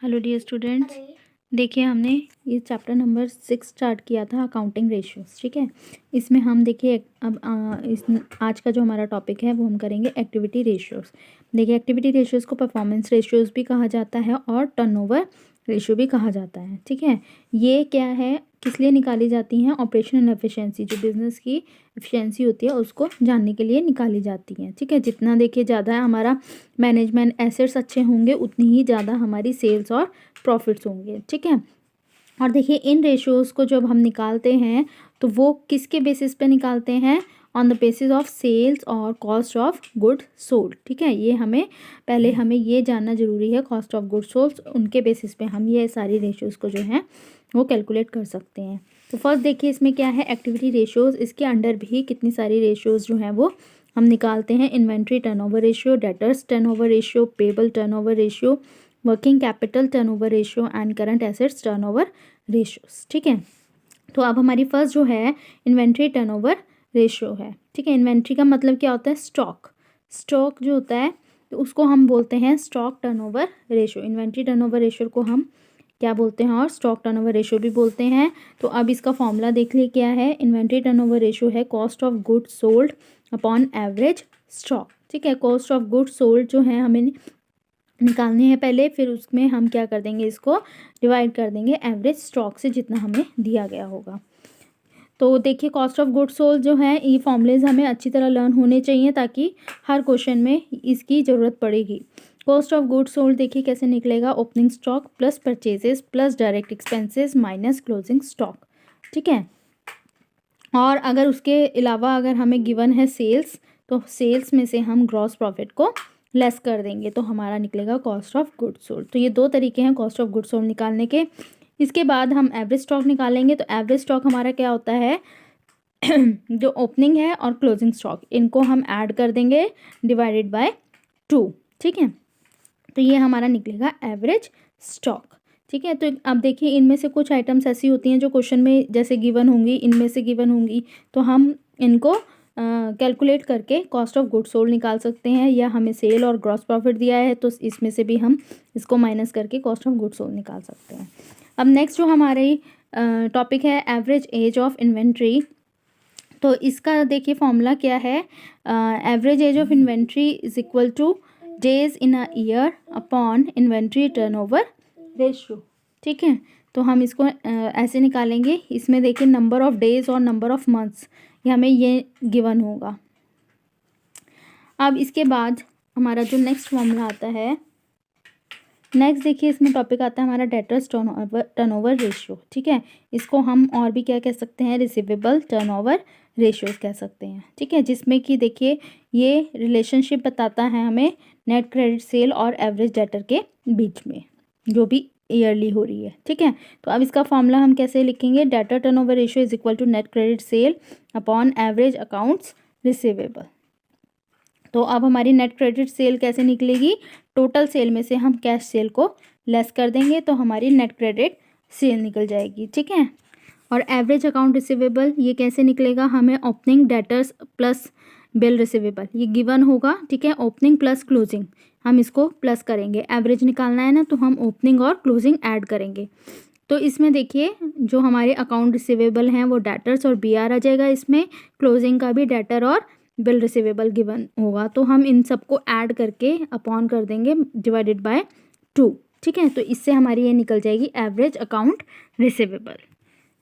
Hello dear students, देखिए हमने ये चैप्टर नंबर 6 स्टार्ट किया था अकाउंटिंग रेशियोज। ठीक है, इसमें हम देखिए अब आज का जो हमारा टॉपिक है वो हम करेंगे एक्टिविटी रेशियोज। देखिए एक्टिविटी रेशियोज को परफॉर्मेंस रेशियोज भी कहा जाता है और टर्नओवर रेशियो भी कहा जाता है। ठीक है, ये क्या है, किस लिए निकाली जाती हैं? ऑपरेशनल एफिशिएंसी, जो बिजनेस की एफिशिएंसी होती है उसको जानने के लिए निकाली जाती है। ठीक है, जितना देखिए ज़्यादा हमारा मैनेजमेंट एसेट्स अच्छे होंगे उतनी ही ज़्यादा हमारी सेल्स और प्रॉफिट्स होंगे। ठीक है, और देखिए इन रेशियोज़ को जब हम निकालते हैं तो वो किसके बेसिस पे निकालते हैं? On the basis of sales और कॉस्ट ऑफ गुड सोल्ड। ठीक है, ये हमें ये जानना ज़रूरी है, कॉस्ट ऑफ गुड सोल्ड, उनके बेसिस पे हम ये सारी रेशियोज़ को जो है वो कैलकुलेट कर सकते हैं। तो फर्स्ट देखिए इसमें क्या है, एक्टिविटी रेशियोज़। इसके अंडर भी कितनी सारी रेशियोज़ जो हैं वो हम निकालते हैं। Inventory turnover ratio, debtors turnover ratio, payable turnover ratio, working capital turnover ratio and current assets turnover ratios. ठीक है, तो अब हमारी फर्स्ट जो है इन्वेंट्री टर्नओवर रेशियो है। ठीक है, इन्वेंट्री का मतलब क्या होता है? स्टॉक जो होता है तो उसको हम बोलते हैं stock turnover ratio. Inventory turnover ratio को हम क्या बोलते हैं? और स्टॉक टर्नओवर रेशियो भी बोलते हैं। तो अब इसका फॉर्मूला देख लिए क्या है। इन्वेंट्री टर्नओवर रेशियो है cost of goods sold upon average stock. ठीक है, कॉस्ट ऑफ गुड्स सोल्ड जो है हमें निकालनी है पहले, फिर उसमें हम क्या कर देंगे, इसको डिवाइड कर देंगे एवरेज स्टॉक से जितना हमें दिया गया होगा। तो देखिए कॉस्ट ऑफ गुड्स सोल्ड जो है, ये फॉर्मूलेज हमें अच्छी तरह लर्न होने चाहिए ताकि हर क्वेश्चन में इसकी ज़रूरत पड़ेगी। कॉस्ट ऑफ गुड्स सोल्ड देखिए कैसे निकलेगा, opening stock plus purchases plus direct expenses minus closing stock. ठीक है, और अगर उसके अलावा अगर हमें गिवन है सेल्स, तो सेल्स में से हम ग्रॉस प्रॉफिट को लेस कर देंगे तो हमारा निकलेगा कॉस्ट ऑफ गुड्स सोल्ड। तो ये दो तरीके हैं कॉस्ट ऑफ गुड्स सोल्ड निकालने के। इसके बाद हम एवरेज स्टॉक निकालेंगे। तो एवरेज स्टॉक हमारा क्या होता है जो ओपनिंग है और क्लोजिंग स्टॉक, इनको हम ऐड कर देंगे डिवाइडेड बाय 2। ठीक है, तो ये हमारा निकलेगा एवरेज स्टॉक। ठीक है, तो अब देखिए इनमें से कुछ आइटम्स ऐसी होती हैं जो क्वेश्चन में जैसे गिवन होंगी, इनमें से गिवन होंगी, तो हम इनको कैलकुलेट करके कॉस्ट ऑफ गुड्स सोल्ड निकाल सकते हैं, या हमें सेल और ग्रॉस प्रॉफिट दिया है तो इसमें से भी हम इसको माइनस करके कॉस्ट ऑफ गुड्स सोल्ड निकाल सकते हैं। अब नेक्स्ट जो हमारी टॉपिक है एवरेज एज ऑफ इन्वेंट्री। तो इसका देखिए फॉर्मूला क्या है, average age of inventory is equal two days in a year upon inventory turnover ratio. ठीक है, तो हम इसको ऐसे निकालेंगे। इसमें देखिए नंबर ऑफ डेज और नंबर ऑफ मंथ्स, ये हमें ये गिवन होगा। अब इसके बाद हमारा जो नेक्स्ट फॉर्मूला आता है, नेक्स्ट देखिए इसमें टॉपिक आता है हमारा डेटर्स टर्नओवर रेशियो। ठीक है, इसको हम और भी क्या कह सकते हैं, रिसीवेबल टर्नओवर रेशियोज कह सकते हैं। ठीक है, जिसमें कि देखिए ये रिलेशनशिप बताता है हमें नेट क्रेडिट सेल और एवरेज डेटर के बीच में, जो भी ईयरली हो रही है। ठीक है, तो अब इसका फॉर्मूला हम कैसे लिखेंगे, debtor turnover ratio is equal to net credit sale upon average accounts receivable. तो अब हमारी नेट क्रेडिट सेल कैसे निकलेगी, टोटल सेल में से हम कैश सेल को लेस कर देंगे तो हमारी नेट क्रेडिट सेल निकल जाएगी। ठीक है, और एवरेज अकाउंट रिसीवेबल ये कैसे निकलेगा, हमें opening debtors plus bill receivable ये गिवन होगा। ठीक है, ओपनिंग प्लस क्लोजिंग हम इसको प्लस करेंगे, एवरेज निकालना है ना तो हम ओपनिंग और क्लोजिंग ऐड करेंगे। तो इसमें देखिए जो हमारे अकाउंट रिसीवेबल हैं वो डेटर्स और BR आ जाएगा, इसमें क्लोजिंग का भी डेटर और बिल रिसीवेबल गिवन होगा, तो हम इन सबको ऐड करके अपॉन कर देंगे डिवाइडेड बाय 2। ठीक है, तो इससे हमारी ये निकल जाएगी एवरेज अकाउंट रिसीवेबल।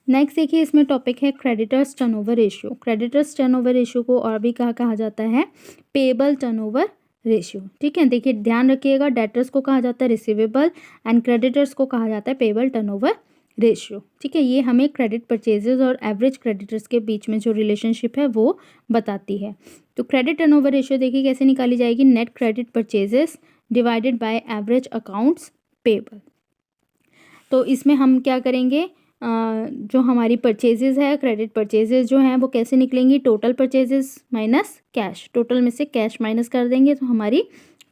नेक्स्ट देखिए इसमें टॉपिक है creditors turnover ratio. Creditors turnover ratio को और भी कहा जाता है पेबल टर्नओवर रेशियो। ठीक है, देखिए ध्यान रखिएगा, डेटर्स को कहा जाता है रिसीवेबल एंड क्रेडिटर्स को कहा जाता है पेबल टर्नओवर रेशियो। ठीक है, ये हमें क्रेडिट परचेजेस और एवरेज क्रेडिटर्स के बीच में जो रिलेशनशिप है वो बताती है। तो क्रेडिट टर्नओवर रेशियो देखिए कैसे निकाली जाएगी, net credit purchases divided by average accounts payable. तो इसमें हम क्या करेंगे, जो हमारी परचेजेस है, क्रेडिट परचेजेस जो हैं वो कैसे निकलेंगी, total purchases minus cash, total में से कैश माइनस कर देंगे तो हमारी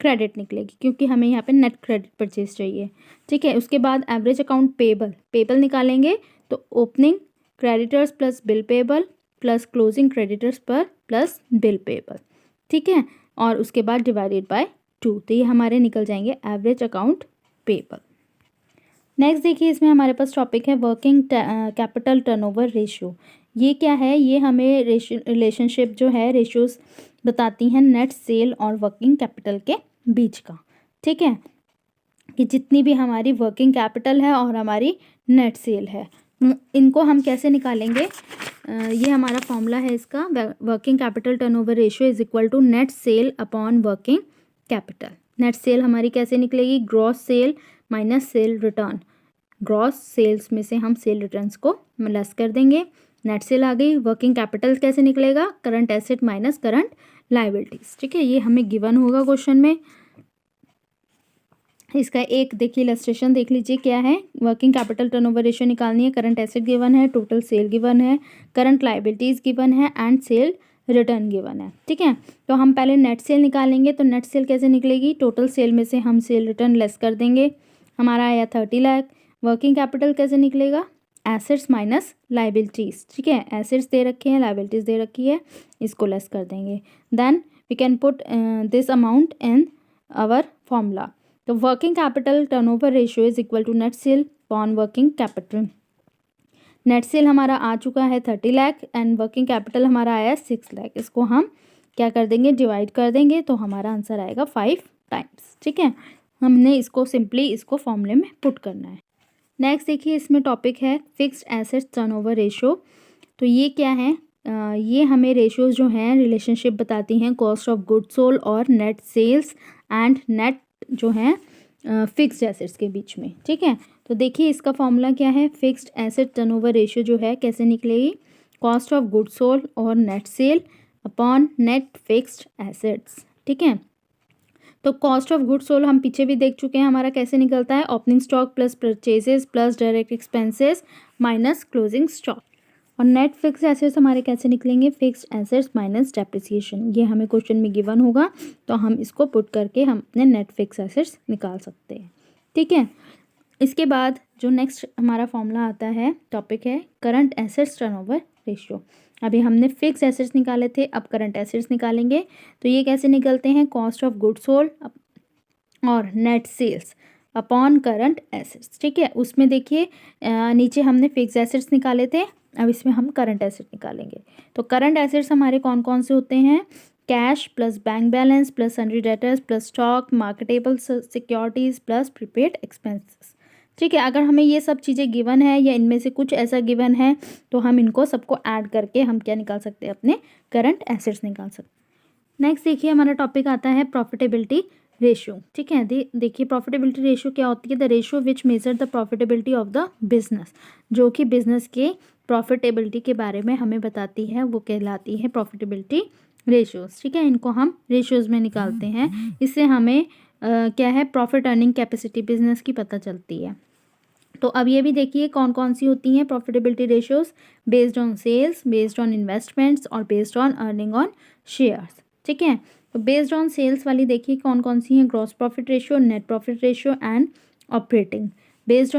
क्रेडिट निकलेगी, क्योंकि हमें यहाँ पे नेट क्रेडिट परचेज चाहिए। ठीक है, उसके बाद एवरेज अकाउंट पेबल निकालेंगे, तो opening creditors plus bill payable plus closing creditors पर प्लस बिल पेबल। ठीक है, और उसके बाद डिवाइडेड बाय 2, तो ये हमारे निकल जाएंगे एवरेज अकाउंट पेबल। नेक्स्ट देखिए, इसमें हमारे पास टॉपिक है वर्किंग कैपिटल टर्नओवर रेशियो। ये क्या है? ये हमें रिलेशनशिप जो है रेशियोज बताती हैं नेट सेल और वर्किंग कैपिटल के बीच का। ठीक है, कि जितनी भी हमारी वर्किंग कैपिटल है और हमारी नेट सेल है, इनको हम कैसे निकालेंगे? ये हमारा फॉर्मूला है इसका, working capital turnover ratio is equal to net sale upon working capital. Net sale हमारी कैसे निकलेगी? Gross sale minus sale return. Gross sales में से हम सेल रिटर्न्स को लेस कर देंगे, नेट सेल आ गई। वर्किंग कैपिटल कैसे निकलेगा? Current asset minus current liabilities. ठीक है, ये हमें गिवन होगा क्वेश्चन में। इसका एक देखिए इलस्ट्रेशन देख लीजिए क्या है। वर्किंग कैपिटल टर्नओवर रेशियो निकालनी है, करंट एसेट गिवन है, टोटल सेल गिवन है, करंट लायबिलिटीज गिवन है एंड सेल रिटर्न गिवन है। ठीक है, तो हम पहले नेट सेल निकालेंगे। तो नेट सेल कैसे निकलेगी? टोटल सेल में से हम सेल रिटर्न लेस कर देंगे, हमारा आया 30 लाख। वर्किंग कैपिटल कैसे निकलेगा? Assets minus liabilities. ठीक है, एसेट्स दे रखे हैं, लायबिलिटीज दे रखी है, इसको लेस कर देंगे। Then we can put this amount in our formula. तो working capital turnover ratio is equal to net sale upon working capital. Net sale हमारा आ चुका है 30 लाख एंड वर्किंग कैपिटल हमारा आया 6 लाख। इसको हम क्या कर देंगे? डिवाइड कर देंगे, तो हमारा आंसर आएगा 5 टाइम्स। ठीक है, हमने इसको सिंपली इसको फॉर्मूले में पुट करना है। नेक्स्ट देखिए, इसमें टॉपिक है फिक्स्ड एसेट्स टर्नओवर रेशियो। तो ये क्या है? ये हमें रेशियोज जो हैं रिलेशनशिप बताती हैं कॉस्ट ऑफ गुड्स सोल्ड और नेट सेल्स एंड नेट जो हैं फिक्स्ड एसेट्स के बीच में। ठीक है, तो देखिए इसका फॉर्मूला क्या है? फिक्स्ड एसेट टर्नओवर रेशियो जो है कैसे निकलेगी? कॉस्ट ऑफ गुड्स सोल्ड और net sale upon net fixed assets. ठीक है, तो कॉस्ट ऑफ गुड्स सोल्ड हम पीछे भी देख चुके हैं, हमारा कैसे निकलता है? Opening stock plus purchases plus direct expenses minus closing stock. और नेट फिक्स एसेट्स हमारे कैसे निकलेंगे? Fixed assets minus depreciation. ये हमें क्वेश्चन में गिवन होगा, तो हम इसको पुट करके हम अपने नेट फिक्स एसेट्स निकाल सकते हैं। ठीक है, इसके बाद जो नेक्स्ट हमारा फॉर्मूला आता है, टॉपिक है करंट एसेट्स टर्नओवर रेशियो। अभी हमने फिक्स एसेट्स निकाले थे, अब करंट एसेट्स निकालेंगे। तो ये कैसे निकलते हैं? कॉस्ट ऑफ गुड्स सोल्ड और net sales upon current assets. ठीक है, उसमें देखिए नीचे हमने फिक्स एसेट्स निकाले थे, अब इसमें हम करंट एसेट निकालेंगे। तो करंट एसेट्स हमारे कौन कौन से होते हैं? Cash plus bank balance plus sundry debtors plus stock marketable securities plus prepaid expenses. ठीक है, अगर हमें ये सब चीज़ें गिवन है या इनमें से कुछ ऐसा गिवन है, तो हम इनको सबको ऐड करके हम क्या निकाल सकते हैं? अपने करंट एसेट्स निकाल सकते हैं। नेक्स्ट देखिए, हमारा टॉपिक आता है प्रॉफिटेबिलिटी रेशियो। ठीक है, देखिए प्रॉफिटेबिलिटी रेशियो क्या होती है? The ratio which measure the profitability of the business. जो कि बिजनेस के प्रॉफिटेबिलिटी के बारे में हमें बताती है, वो कहलाती है प्रॉफिटेबिलिटी रेशियोज। ठीक है, इनको हम रेशियोज में निकालते हैं, इससे हमें क्या है? प्रॉफिट अर्निंग कैपेसिटी बिजनेस की पता चलती है। तो अब ये भी देखिए कौन कौन सी होती हैं profitability ratios? Based on sales, based on investments और based on earning on shares. ठीक है, तो बेस्ड ऑन सेल्स वाली देखिए कौन कौन सी हैं? Gross profit ratio, net profit ratio and operating. Based on